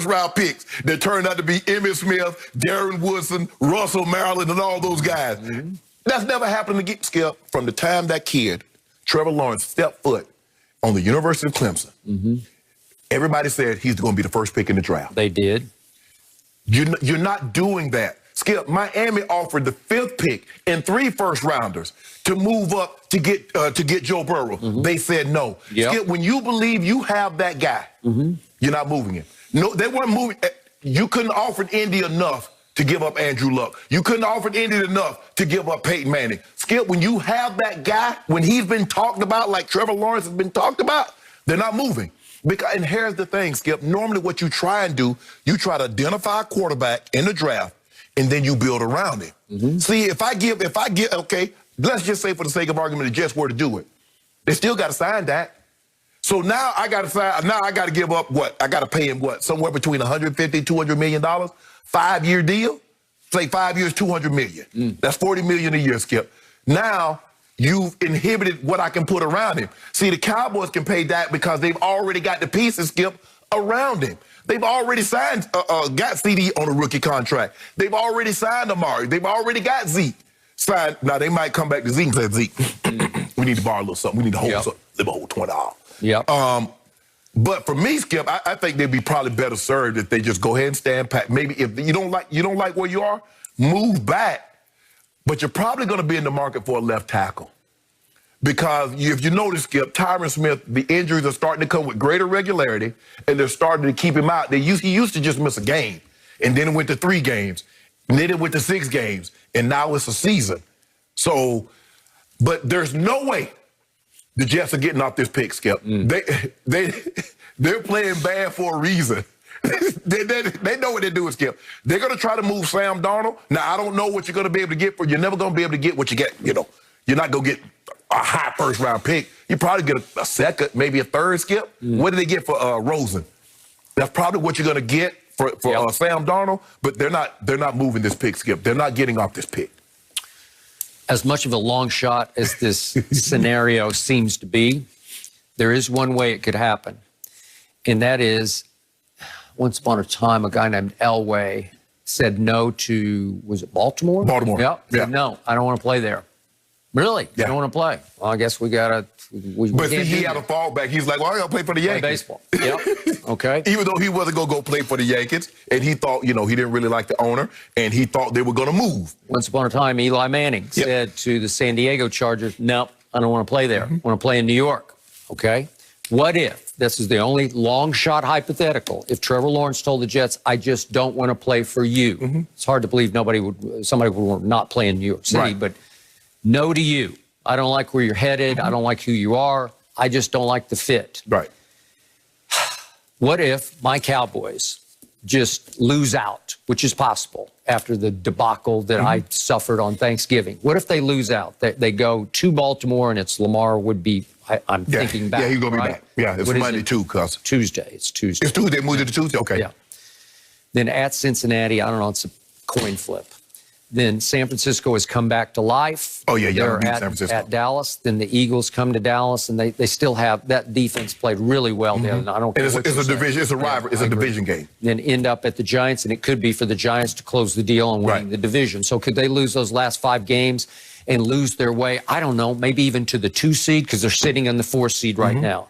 round picks that turned out to be Emmitt Smith, Darren Woodson, Russell Maryland, and all those guys. That's never happened again, Skip, from the time that kid, Trevor Lawrence, stepped foot on the University of Clemson. Everybody said he's going to be the first pick in the draft. They did. You're not doing that. Skip, Miami offered the 5th pick and 3 first-rounders to move up to get Joe Burrow. They said no. Skip, when you believe you have that guy, you're not moving him. No, they weren't moving. You couldn't offer Indy enough to give up Andrew Luck. You couldn't offer Indy enough to give up Peyton Manning. Skip, when you have that guy, when he's been talked about like Trevor Lawrence has been talked about, they're not moving. And here's the thing, Skip. Normally what you try and do, you try to identify a quarterback in the draft, and then you build around him. See, if I give, okay, let's just say for the sake of argument, the Jets were to do it. They still got to sign that. So now I got to give up what? I got to pay him what? Somewhere between $150, $200 million? 5-year deal? Say 5 years, $200 million. That's $40 million a year, Skip. Now you've inhibited what I can put around him. See, the Cowboys can pay that because they've already got the pieces, Skip, around him. They've already signed, got CD on a rookie contract. They've already signed Amari. They've already got Zeke signed. Now, they might come back to Zeke and say, Zeke, we need to borrow a little something. We need to hold something. Let me hold $20. But for me, Skip, I think they'd be probably better served if they just go ahead and stand pat. Maybe if you don't like where you are, move back. But you're probably going to be in the market for a left tackle. Because if you notice, Skip, Tyron Smith, the injuries are starting to come with greater regularity, and they're starting to keep him out. He used to just miss a game, and then it went to 3 games, and then it went to 6 games, and now it's a season. So, but there's no way the Jets are getting off this pick, Skip. They're playing bad for a reason. They know what they're doing, Skip. They're going to try to move Sam Darnold. Now, I don't know what you're going to be able to get for. You're never going to be able to get what you get. You know, you're not going to get a high first-round pick. You probably get a second, maybe a third, Skip. What did they get for Rosen? That's probably what you're going to get for Sam Darnold. But they're not moving this pick, Skip. They're not getting off this pick. As much of a long shot as this scenario seems to be, there is one way it could happen, and that is, once upon a time, a guy named Elway said no to, was it Baltimore? Baltimore. Yep. Yeah. Said, no, I don't want to play there. Really? Yeah. You don't want to play? Well, I guess we got to. But see, he had a fallback. He's like, well, I got to play for the Yankees. Baseball. Yep. Okay. Even though he wasn't going to go play for the Yankees, and he thought, he didn't really like the owner, and he thought they were going to move. Once upon a time, Eli Manning said to the San Diego Chargers, nope, I don't want to play there. I want to play in New York. Okay. What if, this is the only long shot hypothetical, if Trevor Lawrence told the Jets, I just don't want to play for you. It's hard to believe somebody would not play in New York City, but no to you. I don't like where you're headed. I don't like who you are. I just don't like the fit. Right. What if my Cowboys just lose out, which is possible after the debacle that I suffered on Thanksgiving? What if they lose out? They go to Baltimore and it's Lamar would be, I'm thinking back. Yeah, he's going to be back. Yeah, it's Monday too, cuz. Tuesday. It's Tuesday. It's Tuesday. Moved to Tuesday? Okay. Yeah. Then at Cincinnati, I don't know, it's a coin flip. Then San Francisco has come back to life. Oh, yeah, they're San Francisco. at Dallas. Then the Eagles come to Dallas, and they still have that defense played really well there. And I don't care it's a division. It's a rivalry. It's a division game. Then end up at the Giants, and it could be for the Giants to close the deal and winning the division. So could they lose those last 5 games and lose their way? I don't know. Maybe even to the 2 seed because they're sitting in the 4 seed right now.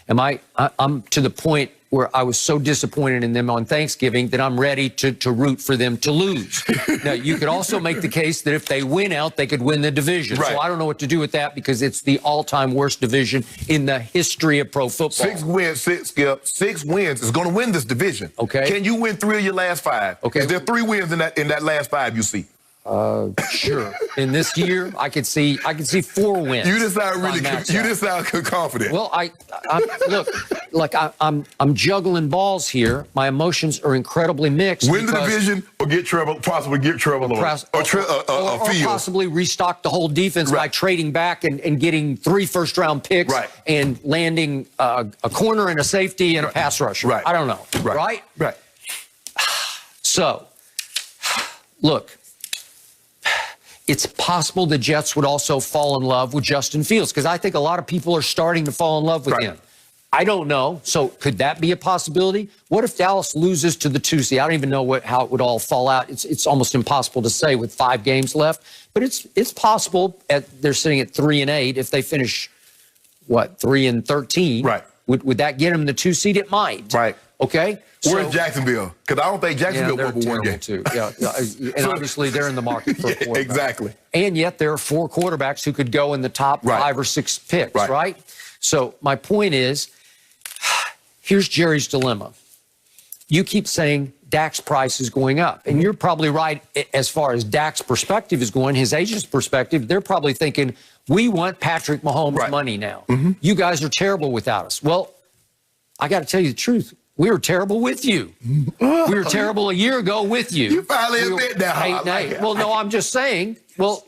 I'm to the point where I was so disappointed in them on Thanksgiving that I'm ready to root for them to lose. Now, you could also make the case that if they win out, they could win the division. So I don't know what to do with that because it's the all-time worst division in the history of pro football. 6 wins, Skip. 6 wins is going to win this division. Okay. Can you win 3 of your last 5? Okay. Is there 3 wins in that last 5 you see? Sure. In this year, I could see 4 wins. You just sound confident. Well, look, like I'm juggling balls here. My emotions are incredibly mixed. Win the division or possibly get Trevor Lawrence or possibly restock the whole defense by trading back and getting 3 first-round picks and landing a corner and a safety and a pass rusher. I don't know. Right. So, look. It's possible the Jets would also fall in love with Justin Fields because I think a lot of people are starting to fall in love with him. I don't know. So could that be a possibility? What if Dallas loses to the 2 seed? I don't even know how it would all fall out. It's almost impossible to say with 5 games left, but it's possible. They're sitting at 3-8. If they finish, 3-13, right? Would that get them the 2 seed? It might. Right. Okay. Where's Jacksonville? Because I don't think Jacksonville won one game. Too. Yeah, and obviously they're in the market for a quarterback. Exactly. And yet there are 4 quarterbacks who could go in the top 5 or 6 picks, right? So my point is, here's Jerry's dilemma. You keep saying Dak's price is going up, and you're probably right as far as Dak's perspective is going, his agent's perspective. They're probably thinking, we want Patrick Mahomes' money now. You guys are terrible without us. Well, I got to tell you the truth. We were terrible with you. We were terrible a year ago with you. You finally admit that. Well, no, I'm just saying, well,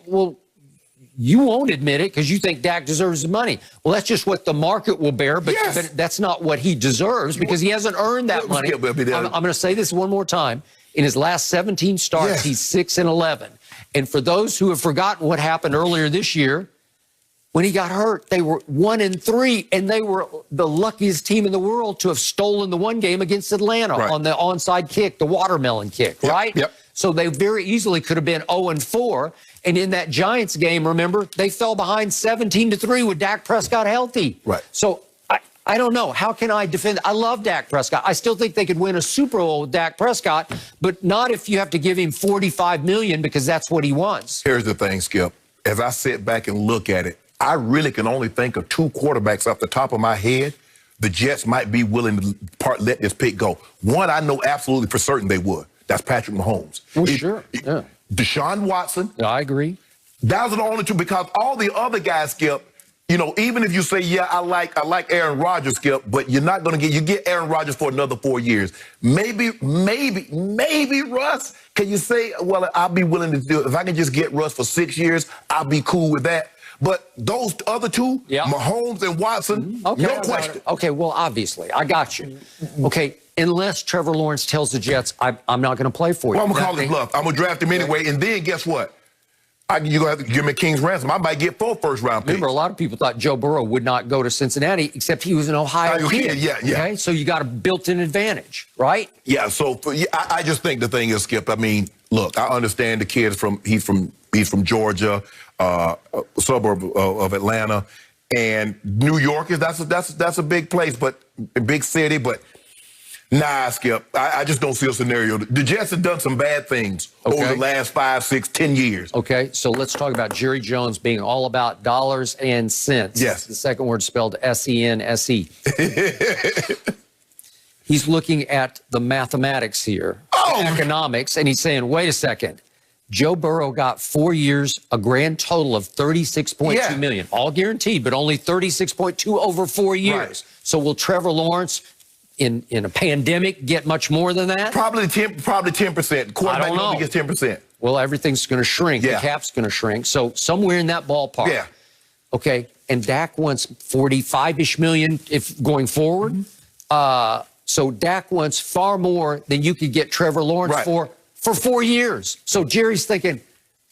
you won't admit it because you think Dak deserves the money. Well, that's just what the market will bear, but that's not what he deserves because he hasn't earned that money. I'm going to say this one more time. In his last 17 starts, he's 6-11. And for those who have forgotten what happened earlier this year, when he got hurt, they were 1-3, and they were the luckiest team in the world to have stolen the one game against Atlanta on the onside kick, the watermelon kick, right? Yep. So they very easily could have been 0-4. And in that Giants game, remember, they fell behind 17-3 with Dak Prescott healthy. Right. So I don't know. How can I defend? I love Dak Prescott. I still think they could win a Super Bowl with Dak Prescott, but not if you have to give him $45 million because that's what he wants. Here's the thing, Skip. As I sit back and look at it, I really can only think of 2 quarterbacks off the top of my head. The Jets might be willing to let this pick go. One, I know absolutely for certain they would. That's Patrick Mahomes. Well, sure. Yeah. Deshaun Watson. Yeah, I agree. Those are the only 2 because all the other guys, Skip, you know, even if you say, yeah, I like Aaron Rodgers, Skip, but you're not going to get Aaron Rodgers for another 4 years. Maybe Russ. Can you say, well, I'll be willing to do it. If I can just get Russ for 6 years, I'll be cool with that. But those other 2, Mahomes and Watson, no question. Okay, well, obviously, I got you. Okay, unless Trevor Lawrence tells the Jets, I'm not going to play for you. Well, I'm going to call his bluff. I'm going to draft him anyway, and then guess what? You're going to have to give me King's ransom. I might get 4 first-round picks. Remember, a lot of people thought Joe Burrow would not go to Cincinnati, except he was an Ohio kid. Yeah. Okay, so you got a built-in advantage, right? Yeah, so I just think the thing is, Skip, I mean, look, I understand the kid he's from Georgia, a suburb of Atlanta, and New York that's a big place, but a big city. But nah, Skip, I just don't see a scenario. The Jets have done some bad things over the last 5, 6, 10 years. Okay, so let's talk about Jerry Jones being all about dollars and cents. Yes, the second word spelled S-E-N-S-E. He's looking at the mathematics here, economics, and he's saying, wait a second. Joe Burrow got 4 years, a grand total of $36.2 million, all guaranteed, but only $36.2 over 4 years. Right. So will Trevor Lawrence, in a pandemic, get much more than that? Probably 10%. Quarterback only gets 10%. Well, everything's going to shrink. The cap's going to shrink. So somewhere in that ballpark. Yeah. Okay. And Dak wants 45-ish million if going forward. So Dak wants far more than you could get Trevor Lawrence for 4 years. So Jerry's thinking,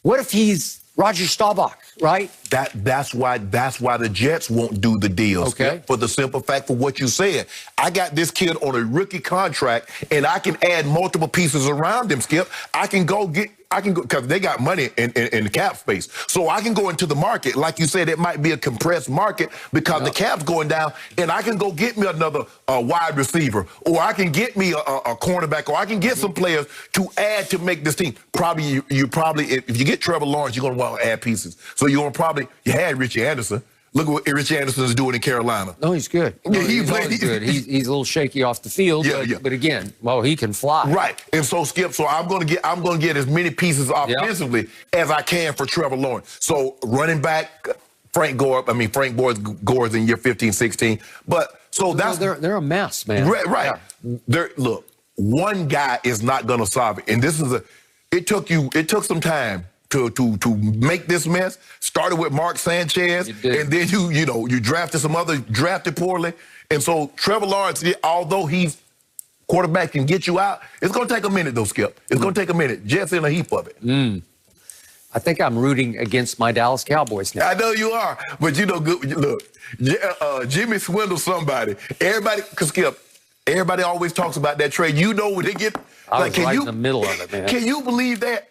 what if he's Roger Staubach, right? That's why the Jets won't do the deal. Okay. For the simple fact for what you said. I got this kid on a rookie contract, and I can add multiple pieces around him, Skip. I can go, because they got money in the cap space. So I can go into the market. Like you said, it might be a compressed market because the cap's going down, and I can go get me another wide receiver, or I can get me a cornerback, or I can get some players to add to make this team. Probably, you probably, if you get Trevor Lawrence, you're going to want to add pieces. So you're going to probably, you had Richie Anderson. Look at what Richie Anderson is doing in Carolina. No, he's good. No, he's good. He's a little shaky off the field, but again, well, he can fly. Right. And so, Skip, so I'm going to get as many pieces offensively as I can for Trevor Lawrence. So running back, Frank Gore's in year 15, 16. But so that's they're a mess, man. Right. Yeah. Look, one guy is not going to solve it. And this is it took some time to make this mess. Started with Mark Sanchez, and then you drafted drafted poorly. And so Trevor Lawrence, although he's quarterback can get you out, it's going to take a minute though, Skip. It's going to take a minute. Jets in a heap of it. I think I'm rooting against my Dallas Cowboys now. I know you are, but you know, good. Look, Jimmy swindled somebody. Everybody, cause Skip, everybody always talks about that trade. You know when they get, I was right in the middle of it, man. Can you believe that?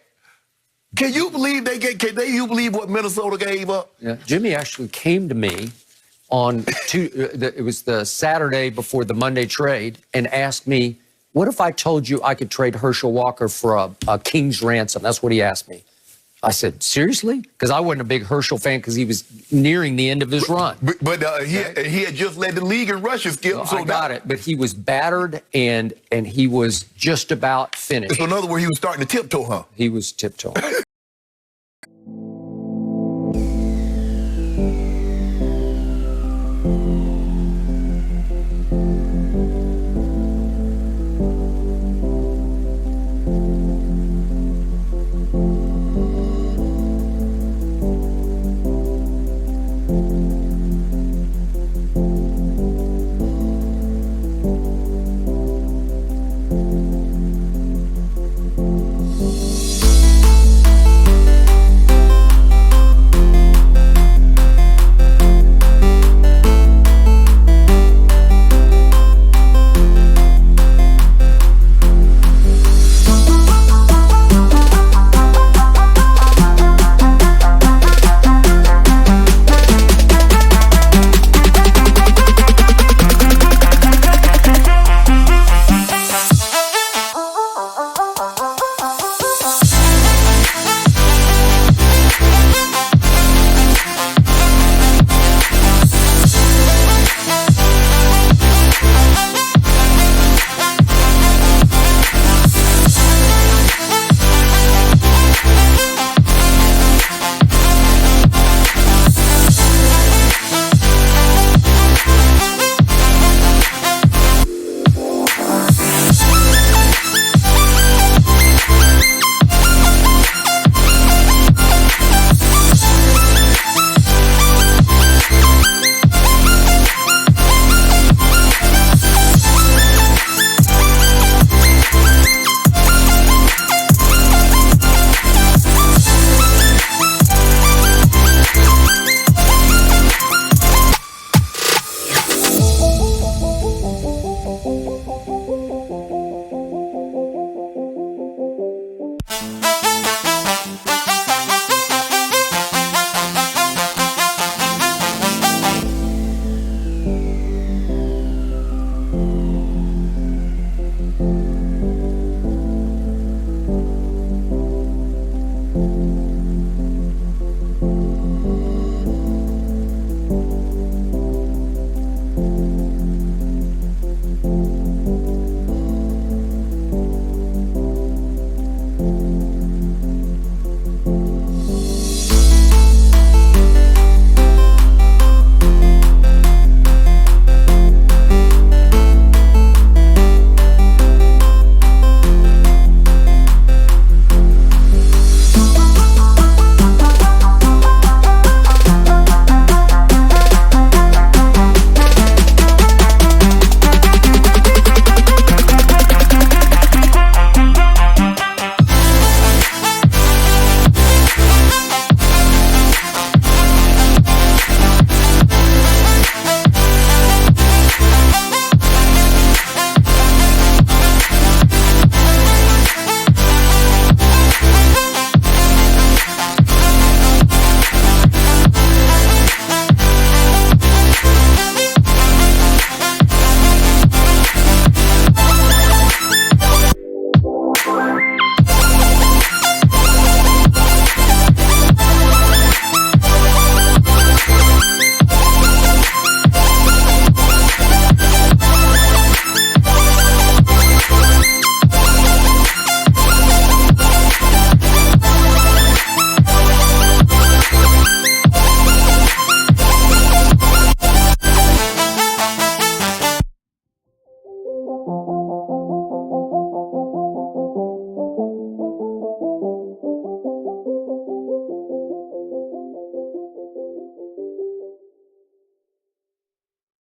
Can you believe you believe what Minnesota gave up? Yeah. Jimmy actually came to me on it was the Saturday before the Monday trade and asked me, what if I told you I could trade Herschel Walker for a king's ransom? That's what he asked me. I said, seriously? Because I wasn't a big Herschel fan because he was nearing the end of his run. But he had just led the league in rushes, Skip. Well, so I got it. But he was battered and he was just about finished. So in other words, he was starting to tiptoe, huh? He was tiptoeing.